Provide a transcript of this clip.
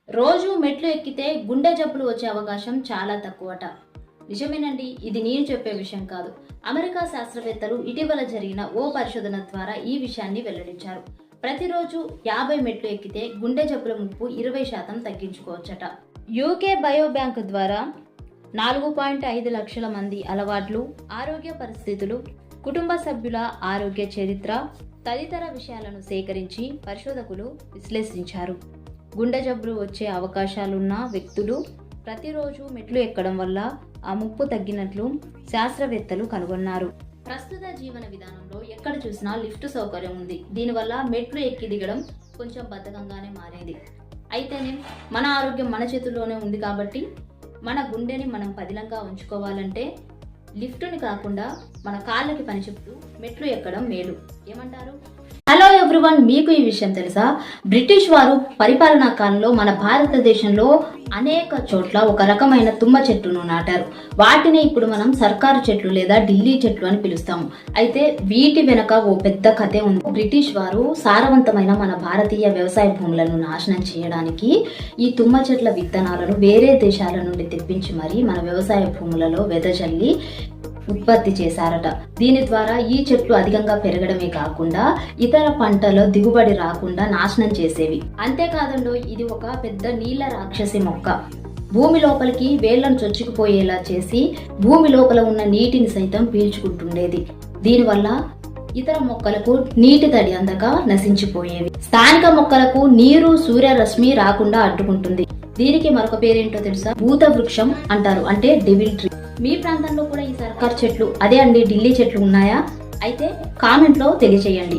రోజు మెట్లు ఎక్కితే గుండె జబ్బులు వచ్చే అవకాశం చాలా తక్కువట. నిజమేనండి, ఇది నేను చెప్పే విషయం కాదు. అమెరికా శాస్త్రవేత్తలు ఇటీవల జరిగిన ఓ పరిశోధన ద్వారా ఈ విషయాన్ని వెల్లడించారు. ప్రతిరోజు 50 మెట్లు ఎక్కితే గుండె జబ్బుల ముప్పు 20% తగ్గించుకోవచ్చట. యూకే బయోబ్యాంక్ ద్వారా 4.5 లక్షల మంది అలవాట్లు, ఆరోగ్య పరిస్థితులు, కుటుంబ సభ్యుల ఆరోగ్య చరిత్ర తదితర విషయాలను సేకరించి పరిశోధకులు విశ్లేషించారు. గుండె జబ్బులు వచ్చే అవకాశాలున్న వ్యక్తులు ప్రతిరోజు మెట్లు ఎక్కడం వల్ల ఆ ముప్పు తగ్గినట్లు శాస్త్రవేత్తలు కనుగొన్నారు. ప్రస్తుత జీవన విధానంలో ఎక్కడ చూసినా లిఫ్ట్ సౌకర్యం ఉంది. దీనివల్ల మెట్లు ఎక్కి దిగడం కొంచెం బద్ధకంగానే మారేది. అయితేనే మన ఆరోగ్యం మన చేతుల్లోనే ఉంది కాబట్టి మన గుండెని మనం పదిలంగా ఉంచుకోవాలంటే లిఫ్టుని కాకుండా మన కాళ్ళకి పని చెప్తూ మెట్లు ఎక్కడం మేలు. ఏమంటారు? హలో ఎవ్రీవన్, మీకు ఈ విషయం తెలుసా? బ్రిటిష్ వారు పరిపాలనా కాలంలో మన భారతదేశంలో అనేక చోట్ల ఒక రకమైన తుమ్మ చెట్టును నాటారు. వాటిని ఇప్పుడు మనం సర్కారు చెట్లు లేదా ఢిల్లీ చెట్లు అని పిలుస్తాము. అయితే వీటి వెనక ఓ పెద్ద కథే ఉంది. బ్రిటిష్ వారు సారవంతమైన మన భారతీయ వ్యవసాయ భూములను నాశనం చేయడానికి ఈ తుమ్మ చెట్ల విత్తనాలను వేరే దేశాల నుండి తెప్పించి మరీ మన వ్యవసాయ భూములలో వెదజల్లి ఉత్పత్తి చేశారట. దీని ద్వారా ఈ చెట్లు అధికంగా పెరగడమే కాకుండా ఇతర పంటల దిగుబడి రాకుండా నాశనం చేసేవి. అంతేకాదండో, ఇది ఒక పెద్ద నీళ్ల రాక్షసి మొక్క. భూమి లోపలికి వేళ్లను చొచ్చుకుపోయేలా చేసి భూమి లోపల ఉన్న నీటిని సైతం పీల్చుకుంటుండేది. దీనివల్ల ఇతర మొక్కలకు నీటి తడి అందక నశించిపోయేవి. స్థానిక మొక్కలకు నీరు, సూర్యరశ్మి రాకుండా అడ్డుకుంటుంది. దీనికి మరొక పేరేంటో తెలుసా? భూత వృక్షం అంటారు, అంటే డెవిల్ ట్రీ. మీ ప్రాంతంలో కూడా ఈ సర్కార్ చెట్లు, అదే అండి ఢిల్లీ చెట్లు ఉన్నాయా? అయితే కామెంట్లో తెలియజేయండి.